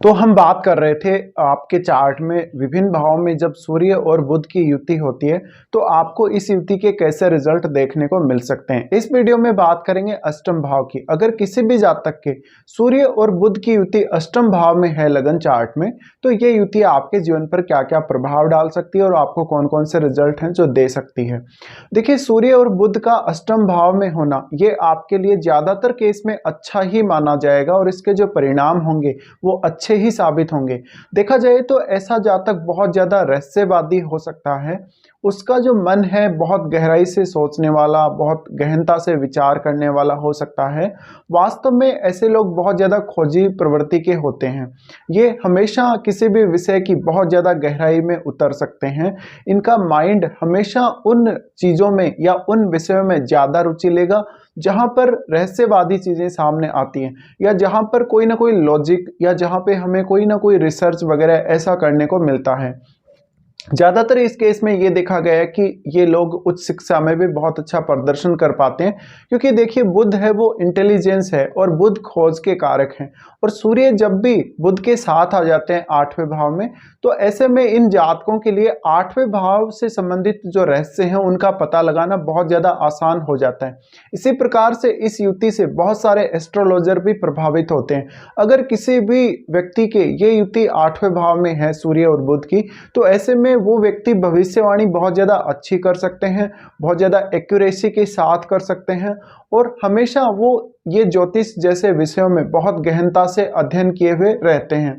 तो हम बात कर रहे थे आपके चार्ट में विभिन्न भावों में जब सूर्य और बुध की युति होती है तो आपको इस युति के कैसे रिजल्ट देखने को मिल सकते हैं। इस वीडियो में बात करेंगे अष्टम भाव की। अगर किसी भी जातक के सूर्य और बुध की युति अष्टम भाव में है लगन चार्ट में, तो ये युति आपके जीवन पर क्या क्या प्रभाव डाल सकती है और आपको कौन कौन से रिजल्ट हैं जो दे सकती है। देखिए, सूर्य और बुध का अष्टम भाव में होना ये आपके लिए ज्यादातर केस में अच्छा ही माना जाएगा और इसके जो परिणाम होंगे वो अच्छे ही साबित होंगे। देखा जाए तो ऐसा जातक बहुत ज्यादा रहस्यवादी हो सकता है। उसका जो मन है बहुत गहराई से सोचने वाला, बहुत गहनता से विचार करने वाला हो सकता है। वास्तव में ऐसे लोग बहुत ज्यादा खोजी प्रवृत्ति के होते हैं। ये हमेशा किसी भी विषय की बहुत ज्यादा गहराई में उतर सकते हैं। इनका माइंड हमेशा उन चीजों में या उन विषयों में ज्यादा रुचि लेगा जहां पर रहस्यवादी चीजें सामने आती हैं, या जहां पर कोई ना कोई लॉजिक, या जहां पे हमें कोई ना कोई रिसर्च वगैरह ऐसा करने को मिलता है। ज्यादातर इस केस में ये देखा गया है कि ये लोग उच्च शिक्षा में भी बहुत अच्छा प्रदर्शन कर पाते हैं, क्योंकि देखिए बुध है वो इंटेलिजेंस है और बुध खोज के कारक हैं। और सूर्य जब भी बुध के साथ आ जाते हैं आठवें भाव में, तो ऐसे में इन जातकों के लिए आठवें भाव से संबंधित जो रहस्य हैं उनका पता लगाना बहुत ज्यादा आसान हो जाता है। इसी प्रकार से इस युति से बहुत सारे एस्ट्रोलॉजर भी प्रभावित होते हैं। अगर किसी भी व्यक्ति के ये युति आठवें भाव में है सूर्य और बुध की, तो ऐसे में वो व्यक्ति भविष्यवाणी बहुत ज्यादा अच्छी कर सकते हैं, बहुत ज्यादा एक्यूरेसी के साथ कर सकते हैं, और हमेशा वो ये ज्योतिष जैसे विषयों में बहुत गहनता से अध्ययन किए हुए रहते हैं।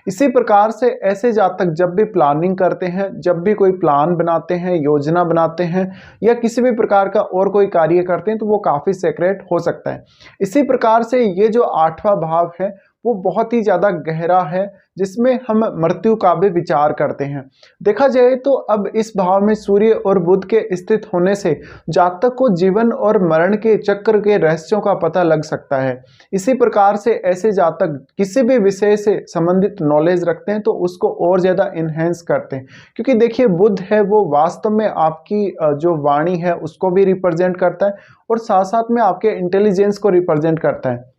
इसी प्रकार से ऐसे जातक जब भी प्लानिंग करते हैं, जब भी कोई प्लान बनाते हैं, योजना बनाते हैं, या किसी भी प्रकार का और कोई कार्य करते हैं, तो वो काफी सेक्रेट हो सकता है। इसी प्रकार से ये जो आठवां भाव है वो बहुत ही ज्यादा गहरा है, जिसमें हम मृत्यु का भी विचार करते हैं। देखा जाए तो अब इस भाव में सूर्य और बुध के स्थित होने से जातक को जीवन और मरण के चक्र के रहस्यों का पता लग सकता है। इसी प्रकार से ऐसे जातक किसी भी विषय से संबंधित नॉलेज रखते हैं तो उसको और ज्यादा इनहेंस करते हैं, क्योंकि देखिए बुध है वो वास्तव में आपकी जो वाणी है उसको भी रिप्रेजेंट करता है और साथ साथ में आपके इंटेलिजेंस को रिप्रेजेंट करता है।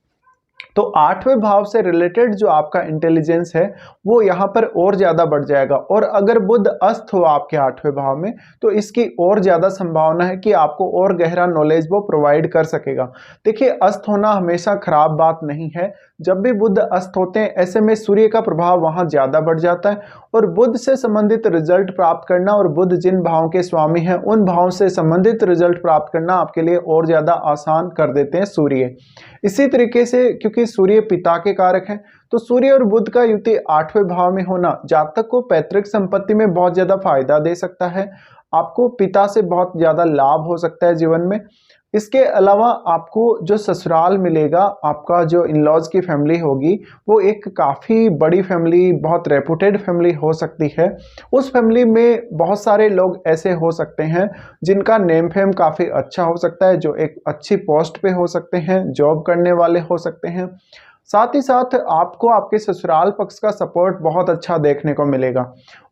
तो आठवें भाव से रिलेटेड जो आपका इंटेलिजेंस है वो यहाँ पर और ज्यादा बढ़ जाएगा। और अगर बुध अस्त हो आपके आठवें भाव में, तो इसकी और ज्यादा संभावना है कि आपको और गहरा नॉलेज वो प्रोवाइड कर सकेगा। देखिए, अस्त होना हमेशा खराब बात नहीं है। जब भी बुध अस्त होते हैं ऐसे में सूर्य का प्रभाव वहां ज्यादा बढ़ जाता है, और बुध से संबंधित रिजल्ट प्राप्त करना और बुध जिन भावों के स्वामी हैं उन भावों से संबंधित रिजल्ट प्राप्त करना आपके लिए और ज्यादा आसान कर देते हैं सूर्य। इसी तरीके से क्योंकि सूर्य पिता के कारक हैं, तो सूर्य और बुध का युति आठवें भाव में होना जातक को पैतृक संपत्ति में बहुत ज्यादा फायदा दे सकता है। आपको पिता से बहुत ज्यादा लाभ हो सकता है जीवन में। इसके अलावा आपको जो ससुराल मिलेगा, आपका जो इन-लॉज की फैमिली होगी वो एक काफ़ी बड़ी फैमिली, बहुत रेपुटेड फैमिली हो सकती है। उस फैमिली में बहुत सारे लोग ऐसे हो सकते हैं जिनका नेम फेम काफ़ी अच्छा हो सकता है, जो एक अच्छी पोस्ट पे हो सकते हैं, जॉब करने वाले हो सकते हैं। साथ ही साथ आपको आपके ससुराल पक्ष का सपोर्ट बहुत अच्छा देखने को मिलेगा,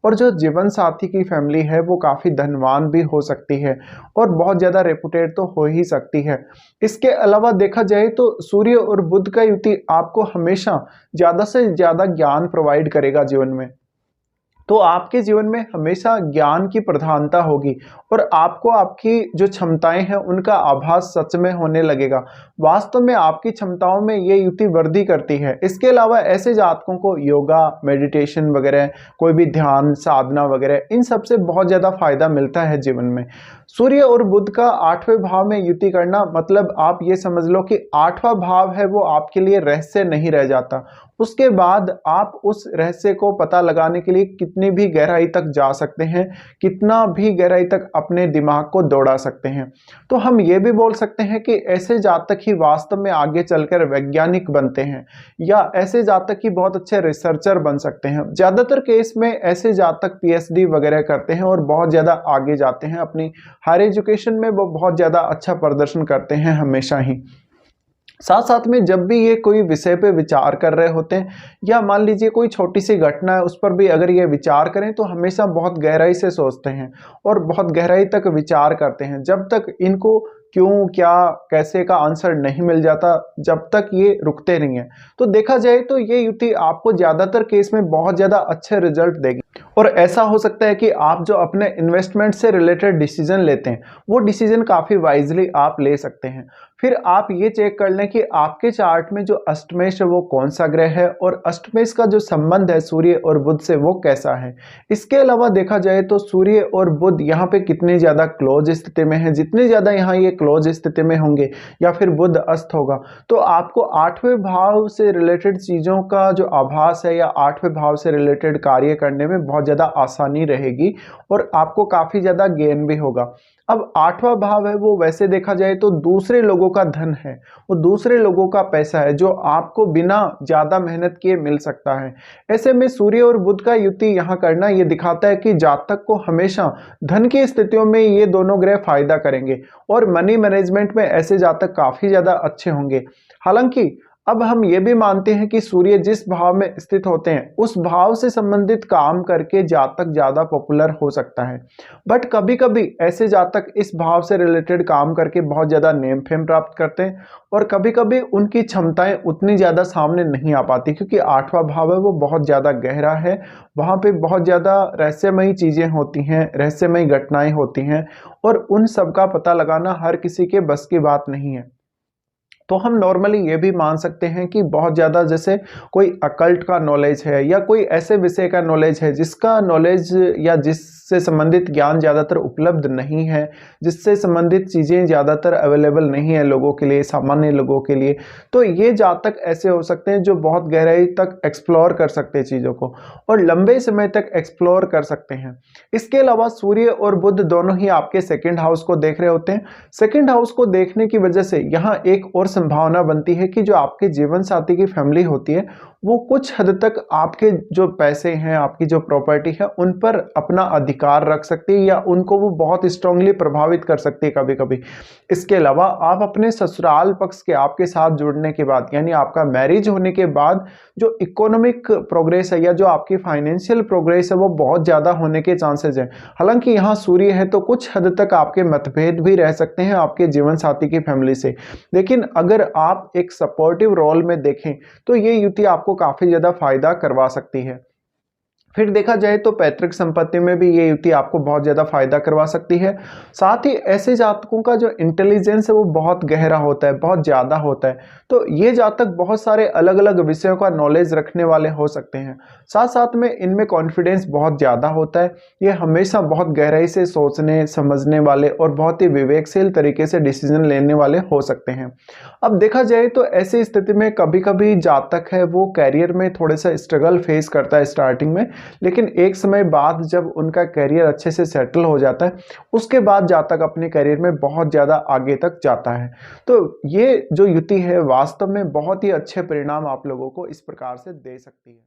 और जो जीवन साथी की फैमिली है वो काफ़ी धनवान भी हो सकती है और बहुत ज़्यादा रेपुटेड तो हो ही सकती है। इसके अलावा देखा जाए तो सूर्य और बुध का युति आपको हमेशा ज़्यादा से ज़्यादा ज्ञान प्रोवाइड करेगा जीवन में। तो आपके जीवन में हमेशा ज्ञान की प्रधानता होगी और आपको आपकी जो क्षमताएं हैं उनका आभास सच में होने लगेगा। वास्तव में आपकी क्षमताओं में ये युति वृद्धि करती है। इसके अलावा ऐसे जातकों को योगा, मेडिटेशन वगैरह, कोई भी ध्यान साधना वगैरह, इन सब से बहुत ज़्यादा फायदा मिलता है जीवन में। सूर्य और बुध का आठवें भाव में युति करना मतलब आप ये समझ लो कि आठवां भाव है वो आपके लिए रहस्य नहीं रह जाता। उसके बाद आप उस रहस्य को पता लगाने के लिए कितनी भी गहराई तक जा सकते हैं, कितना भी गहराई तक अपने दिमाग को दौड़ा सकते हैं। तो हम ये भी बोल सकते हैं कि ऐसे जातक ही वास्तव में आगे चलकर वैज्ञानिक बनते हैं, या ऐसे जातक ही बहुत अच्छे रिसर्चर बन सकते हैं। ज़्यादातर केस में ऐसे जातक पीएचडी वगैरह करते हैं और बहुत ज़्यादा आगे जाते हैं अपनी हायर एजुकेशन में, वो बहुत ज़्यादा अच्छा प्रदर्शन करते हैं हमेशा ही। साथ साथ में जब भी ये कोई विषय पे विचार कर रहे होते हैं, या मान लीजिए कोई छोटी सी घटना है उस पर भी अगर ये विचार करें, तो हमेशा बहुत गहराई से सोचते हैं और बहुत गहराई तक विचार करते हैं। जब तक इनको क्यों, क्या, कैसे का आंसर नहीं मिल जाता जब तक ये रुकते नहीं है। तो देखा जाए तो ये युति आपको ज़्यादातर केस में बहुत ज़्यादा अच्छे रिजल्ट देगी। और ऐसा हो सकता है कि आप जो अपने इन्वेस्टमेंट से रिलेटेड डिसीजन लेते हैं वो डिसीजन काफ़ी वाइजली आप ले सकते हैं। फिर आप ये चेक कर लें कि आपके चार्ट में जो अष्टमेश है वो कौन सा ग्रह है और अष्टमेश का जो संबंध है सूर्य और बुध से वो कैसा है। इसके अलावा देखा जाए तो सूर्य और बुध यहाँ पे कितनी ज़्यादा क्लोज स्थिति में है, जितनी ज़्यादा यहाँ ये क्लोज स्थिति में होंगे या फिर बुध अस्त होगा तो आपको 8वें भाव से रिलेटेड चीज़ों का जो आभास है या 8वें भाव से रिलेटेड कार्य करने में बहुत ज़्यादा आसानी रहेगी और आपको काफ़ी ज़्यादा गेन भी होगा। अब 8वां भाव है वो वैसे देखा जाए तो दूसरे लोगों का धन है, वो दूसरे लोगों का पैसा है जो आपको बिना ज़्यादा मेहनत किए मिल सकता है। ऐसे में सूर्य और बुध का युति यहाँ करना ये दिखाता है कि जातक को हमेशा धन की स्थितियों में ये दोनों ग्रह फायदा करेंगे और मनी मैनेजमेंट में ऐसे जातक काफ़ी ज़्यादा अच्छे होंगे। हालांकि अब हम ये भी मानते हैं कि सूर्य जिस भाव में स्थित होते हैं उस भाव से संबंधित काम करके जातक ज़्यादा पॉपुलर हो सकता है, बट कभी कभी ऐसे जातक इस भाव से रिलेटेड काम करके बहुत ज़्यादा नेम फेम प्राप्त करते हैं और कभी कभी उनकी क्षमताएं उतनी ज़्यादा सामने नहीं आ पाती क्योंकि 8वां भाव है वो बहुत ज़्यादा गहरा है, वहाँ पे बहुत ज़्यादा रहस्यमयी चीज़ें होती हैं, रहस्यमयी घटनाएं होती हैं और उन सब का पता लगाना हर किसी के बस की बात नहीं है। तो हम नॉर्मली ये भी मान सकते हैं कि बहुत ज़्यादा जैसे कोई अकल्ट का नॉलेज है या कोई ऐसे विषय का नॉलेज है जिसका नॉलेज या जिससे संबंधित ज्ञान ज़्यादातर उपलब्ध नहीं है, जिससे संबंधित चीज़ें ज़्यादातर अवेलेबल नहीं है लोगों के लिए, सामान्य लोगों के लिए, तो ये जातक ऐसे हो सकते हैं जो बहुत गहराई तक एक्सप्लोर कर सकते हैं चीज़ों को और लंबे समय तक एक्सप्लोर कर सकते हैं। इसके अलावा सूर्य और बुध दोनों ही आपके सेकेंड हाउस को देख रहे होते हैं। सेकेंड हाउस को देखने की वजह से यहाँ एक और संभावना बनती है कि जो आपके जीवन साथी की फैमिली होती है वो कुछ हद तक आपके जो पैसे हैं, आपकी जो प्रॉपर्टी है उन पर अपना अधिकार रख सकती है या उनको वो बहुत स्ट्रांगली प्रभावित कर सकती है कभी कभी। इसके अलावा आप अपने ससुराल पक्ष के आपके साथ जुड़ने के बाद यानी आपका मैरिज होने के बाद जो इकोनॉमिक प्रोग्रेस है या जो आपकी फाइनेंशियल प्रोग्रेस है वो बहुत ज़्यादा होने के चांसेस हैं। हालांकि यहाँ सूर्य है तो कुछ हद तक आपके मतभेद भी रह सकते हैं आपके जीवन साथी की फैमिली से, लेकिन अगर आप एक सपोर्टिव रोल में देखें तो ये युति आपको काफ़ी ज़्यादा फायदा करवा सकती है। फिर देखा जाए तो पैतृक संपत्ति में भी ये युति आपको बहुत ज़्यादा फायदा करवा सकती है। साथ ही ऐसे जातकों का जो इंटेलिजेंस है वो बहुत गहरा होता है, बहुत ज़्यादा होता है, तो ये जातक बहुत सारे अलग अलग विषयों का नॉलेज रखने वाले हो सकते हैं। साथ साथ में इनमें कॉन्फिडेंस बहुत ज़्यादा होता है, ये हमेशा बहुत गहराई से सोचने समझने वाले और बहुत ही विवेकशील तरीके से डिसीजन लेने वाले हो सकते हैं। अब देखा जाए तो ऐसी स्थिति में कभी कभी जातक है वो कैरियर में थोड़ा सा स्ट्रगल फेस करता है स्टार्टिंग में, लेकिन एक समय बाद जब उनका करियर अच्छे से सेटल हो जाता है उसके बाद जातक अपने करियर में बहुत ज़्यादा आगे तक जाता है। तो ये जो युति है वास्तव में बहुत ही अच्छे परिणाम आप लोगों को इस प्रकार से दे सकती है।